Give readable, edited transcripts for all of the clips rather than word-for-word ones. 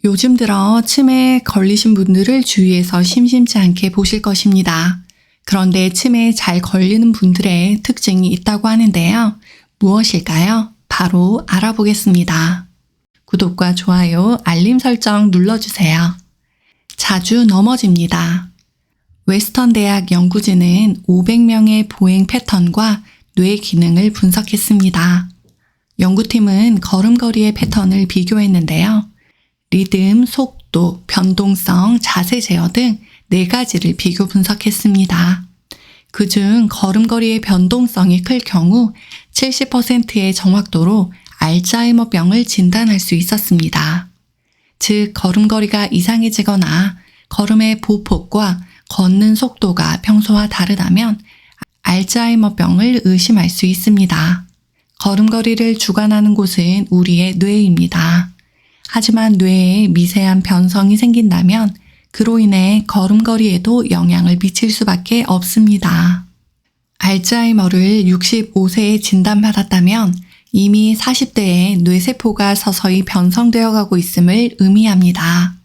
요즘 들어 치매에 걸리신 분들을 주위에서 심심치 않게 보실 것입니다. 그런데 치매에 잘 걸리는 분들의 특징이 있다고 하는데요. 무엇일까요? 바로 알아보겠습니다. 구독과 좋아요, 알림 설정 눌러주세요. 자주 넘어집니다. 웨스턴 대학 연구진은 500명의 보행 패턴과 뇌 기능을 분석했습니다. 연구팀은 걸음걸이의 패턴을 비교했는데요. 리듬, 속도, 변동성, 자세 제어 등 4가지를 비교 분석했습니다. 그중 걸음걸이의 변동성이 클 경우 70%의 정확도로 알츠하이머병을 진단할 수 있었습니다. 즉, 걸음걸이가 이상해지거나 걸음의 보폭과 걷는 속도가 평소와 다르다면 알츠하이머병을 의심할 수 있습니다. 걸음걸이를 주관하는 곳은 우리의 뇌입니다. 하지만 뇌에 미세한 변성이 생긴다면 그로 인해 걸음걸이에도 영향을 미칠 수밖에 없습니다. 알츠하이머를 65세에 진단받았다면 이미 40대에 뇌세포가 서서히 변성되어 가고 있음을 의미합니다.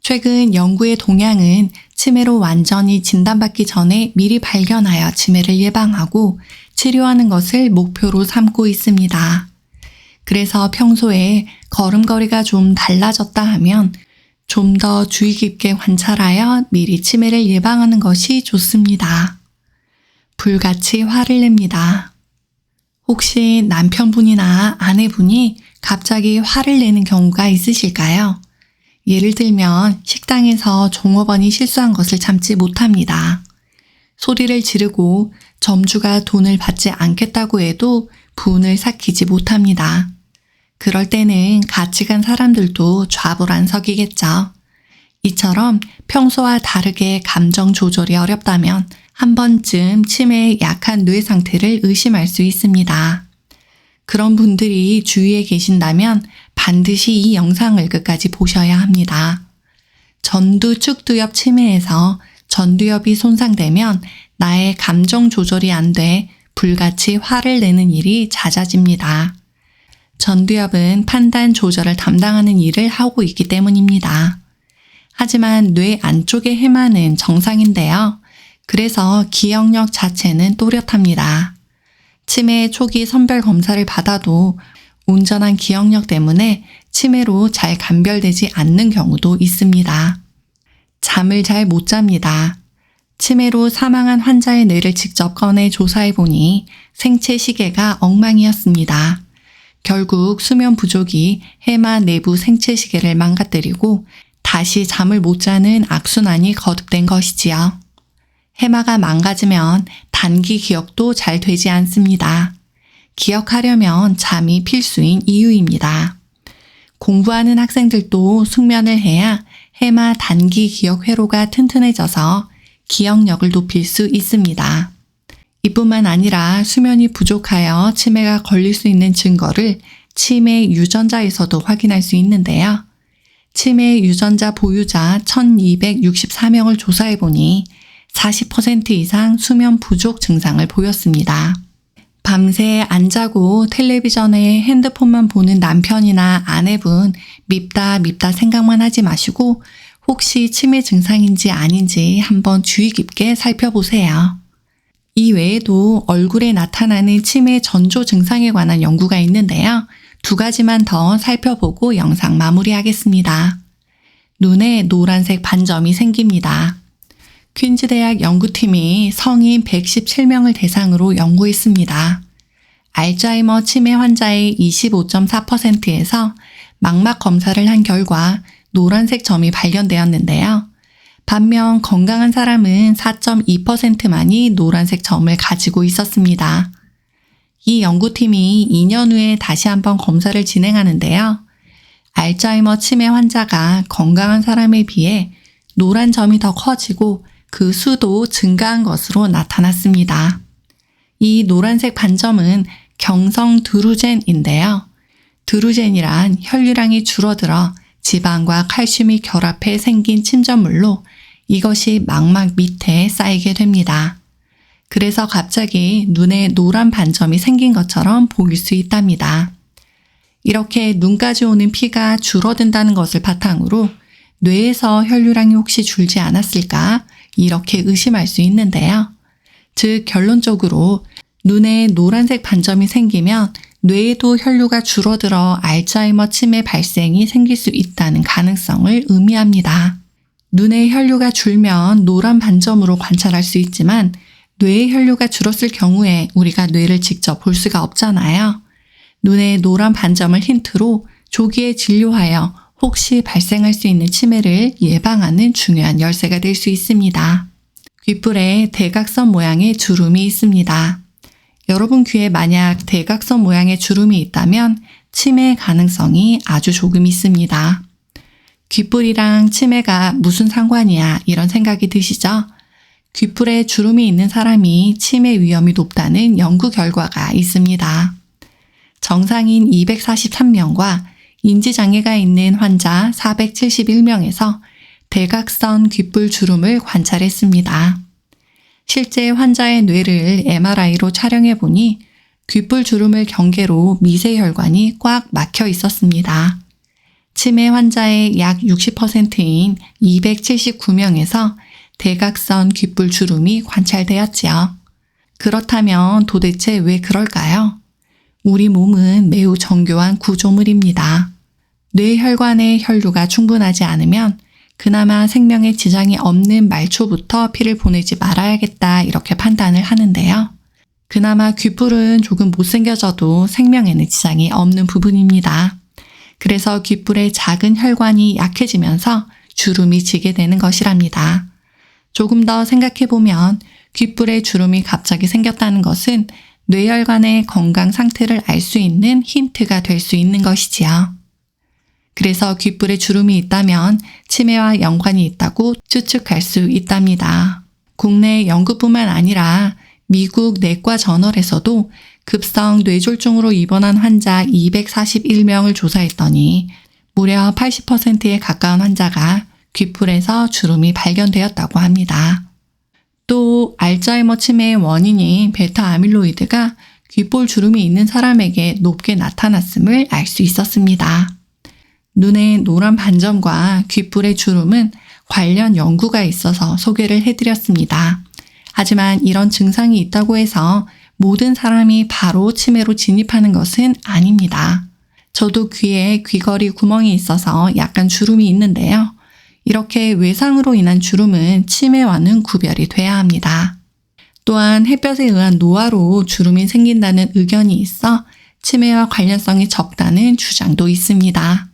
최근 연구의 동향은 치매로 완전히 진단받기 전에 미리 발견하여 치매를 예방하고 치료하는 것을 목표로 삼고 있습니다. 그래서 평소에 걸음걸이가 좀 달라졌다 하면 좀 더 주의 깊게 관찰하여 미리 치매를 예방하는 것이 좋습니다. 불같이 화를 냅니다. 혹시 남편분이나 아내분이 갑자기 화를 내는 경우가 있으실까요? 예를 들면 식당에서 종업원이 실수한 것을 참지 못합니다. 소리를 지르고 점주가 돈을 받지 않겠다고 해도 분을 삭히지 못합니다. 그럴 때는 같이 간 사람들도 좌불안석이겠죠. 이처럼 평소와 다르게 감정 조절이 어렵다면 한 번쯤 치매에 약한 뇌 상태를 의심할 수 있습니다. 그런 분들이 주위에 계신다면 반드시 이 영상을 끝까지 보셔야 합니다. 전두축두엽 치매에서 전두엽이 손상되면 나의 감정 조절이 안 돼 불같이 화를 내는 일이 잦아집니다. 전두엽은 판단 조절을 담당하는 일을 하고 있기 때문입니다. 하지만 뇌 안쪽의 해마는 정상인데요. 그래서 기억력 자체는 또렷합니다. 치매 초기 선별 검사를 받아도 온전한 기억력 때문에 치매로 잘 감별되지 않는 경우도 있습니다. 잠을 잘 못 잡니다. 치매로 사망한 환자의 뇌를 직접 꺼내 조사해보니 생체 시계가 엉망이었습니다. 결국 수면 부족이 해마 내부 생체 시계를 망가뜨리고 다시 잠을 못 자는 악순환이 거듭된 것이지요. 해마가 망가지면 단기 기억도 잘 되지 않습니다. 기억하려면 잠이 필수인 이유입니다. 공부하는 학생들도 숙면을 해야 해마 단기 기억 회로가 튼튼해져서 기억력을 높일 수 있습니다. 이뿐만 아니라 수면이 부족하여 치매가 걸릴 수 있는 증거를 치매 유전자에서도 확인할 수 있는데요. 치매 유전자 보유자 1264명을 조사해보니 40% 이상 수면 부족 증상을 보였습니다. 밤새 안 자고 텔레비전에 핸드폰만 보는 남편이나 아내분 밉다 생각만 하지 마시고 혹시 치매 증상인지 아닌지 한번 주의 깊게 살펴보세요. 이 외에도 얼굴에 나타나는 치매 전조 증상에 관한 연구가 있는데요. 2가지만 더 살펴보고 영상 마무리하겠습니다. 눈에 노란색 반점이 생깁니다. 퀸즈 대학 연구팀이 성인 117명을 대상으로 연구했습니다. 알츠하이머 치매 환자의 25.4%에서 망막 검사를 한 결과 노란색 점이 발견되었는데요. 반면 건강한 사람은 4.2%만이 노란색 점을 가지고 있었습니다. 이 연구팀이 2년 후에 다시 한번 검사를 진행하는데요. 알츠하이머 치매 환자가 건강한 사람에 비해 노란 점이 더 커지고 그 수도 증가한 것으로 나타났습니다. 이 노란색 반점은 경성 드루젠인데요. 드루젠이란 혈류량이 줄어들어 지방과 칼슘이 결합해 생긴 침전물로 이것이 망막 밑에 쌓이게 됩니다. 그래서 갑자기 눈에 노란 반점이 생긴 것처럼 보일 수 있답니다. 이렇게 눈까지 오는 피가 줄어든다는 것을 바탕으로 뇌에서 혈류량이 혹시 줄지 않았을까 이렇게 의심할 수 있는데요. 즉 결론적으로 눈에 노란색 반점이 생기면 뇌에도 혈류가 줄어들어 알츠하이머 치매 발생이 생길 수 있다는 가능성을 의미합니다. 눈의 혈류가 줄면 노란 반점으로 관찰할 수 있지만 뇌의 혈류가 줄었을 경우에 우리가 뇌를 직접 볼 수가 없잖아요. 눈의 노란 반점을 힌트로 조기에 진료하여 혹시 발생할 수 있는 치매를 예방하는 중요한 열쇠가 될 수 있습니다. 귓불에 대각선 모양의 주름이 있습니다. 여러분 귀에 만약 대각선 모양의 주름이 있다면 치매 가능성이 아주 조금 있습니다. 귓불이랑 치매가 무슨 상관이야 이런 생각이 드시죠? 귓불에 주름이 있는 사람이 치매 위험이 높다는 연구 결과가 있습니다. 정상인 243명과 인지장애가 있는 환자 471명에서 대각선 귓불 주름을 관찰했습니다. 실제 환자의 뇌를 MRI로 촬영해 보니 귓불 주름을 경계로 미세혈관이 꽉 막혀 있었습니다. 치매 환자의 약 60%인 279명에서 대각선 귓불 주름이 관찰되었지요. 그렇다면 도대체 왜 그럴까요? 우리 몸은 매우 정교한 구조물입니다. 뇌혈관의 혈류가 충분하지 않으면 그나마 생명에 지장이 없는 말초부터 피를 보내지 말아야겠다 이렇게 판단을 하는데요. 그나마 귓불은 조금 못생겨져도 생명에는 지장이 없는 부분입니다. 그래서 귓불의 작은 혈관이 약해지면서 주름이 지게 되는 것이랍니다. 조금 더 생각해보면 귓불에 주름이 갑자기 생겼다는 것은 뇌혈관의 건강 상태를 알 수 있는 힌트가 될 수 있는 것이지요. 그래서 귓불에 주름이 있다면 치매와 연관이 있다고 추측할 수 있답니다. 국내 연구뿐만 아니라 미국 내과 저널에서도 급성 뇌졸중으로 입원한 환자 241명을 조사했더니 무려 80%에 가까운 환자가 귓불에서 주름이 발견되었다고 합니다. 또 알츠하이머 치매의 원인인 베타 아밀로이드가 귓볼 주름이 있는 사람에게 높게 나타났음을 알 수 있었습니다. 눈의 노란 반점과 귓불의 주름은 관련 연구가 있어서 소개를 해드렸습니다. 하지만 이런 증상이 있다고 해서 모든 사람이 바로 치매로 진입하는 것은 아닙니다. 저도 귀에 귀걸이 구멍이 있어서 약간 주름이 있는데요. 이렇게 외상으로 인한 주름은 치매와는 구별이 돼야 합니다. 또한 햇볕에 의한 노화로 주름이 생긴다는 의견이 있어 치매와 관련성이 적다는 주장도 있습니다.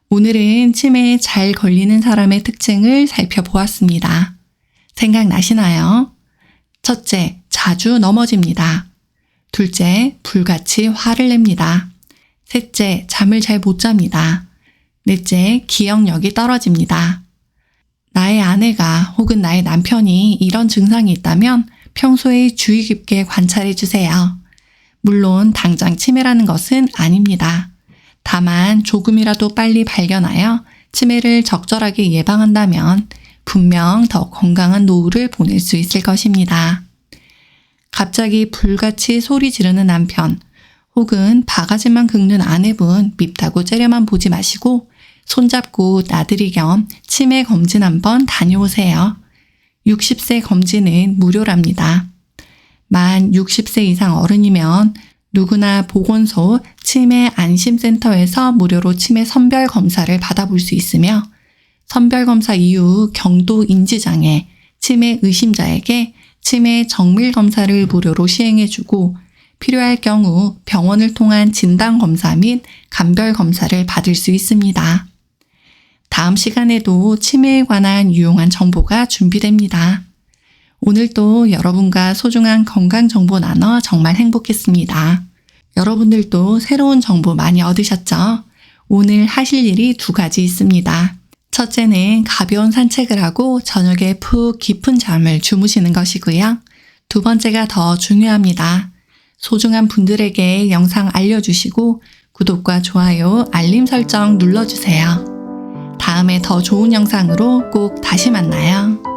오늘은 치매에 잘 걸리는 사람의 특징을 살펴보았습니다. 생각나시나요? 첫째, 자주 넘어집니다. 둘째, 불같이 화를 냅니다. 셋째, 잠을 잘 못 잡니다. 넷째, 기억력이 떨어집니다. 나의 아내가 혹은 나의 남편이 이런 증상이 있다면 평소에 주의 깊게 관찰해 주세요. 물론 당장 치매라는 것은 아닙니다. 다만 조금이라도 빨리 발견하여 치매를 적절하게 예방한다면 분명 더 건강한 노후를 보낼 수 있을 것입니다. 갑자기 불같이 소리 지르는 남편 혹은 바가지만 긁는 아내분 밉다고 째려만 보지 마시고 손잡고 나들이 겸 치매 검진 한번 다녀오세요. 60세 검진은 무료랍니다. 만 60세 이상 어른이면 누구나 보건소 치매 안심센터에서 무료로 치매 선별 검사를 받아볼 수 있으며 선별 검사 이후 경도 인지장애, 치매 의심자에게 치매 정밀 검사를 무료로 시행해주고 필요할 경우 병원을 통한 진단 검사 및 감별 검사를 받을 수 있습니다. 다음 시간에도 치매에 관한 유용한 정보가 준비됩니다. 오늘도 여러분과 소중한 건강 정보 나눠 정말 행복했습니다. 여러분들도 새로운 정보 많이 얻으셨죠? 오늘 하실 일이 2가지 있습니다. 첫째는 가벼운 산책을 하고 저녁에 푹 깊은 잠을 주무시는 것이고요. 2번째가 더 중요합니다. 소중한 분들에게 영상 알려주시고 구독과 좋아요, 알림 설정 눌러주세요. 다음에 더 좋은 영상으로 꼭 다시 만나요.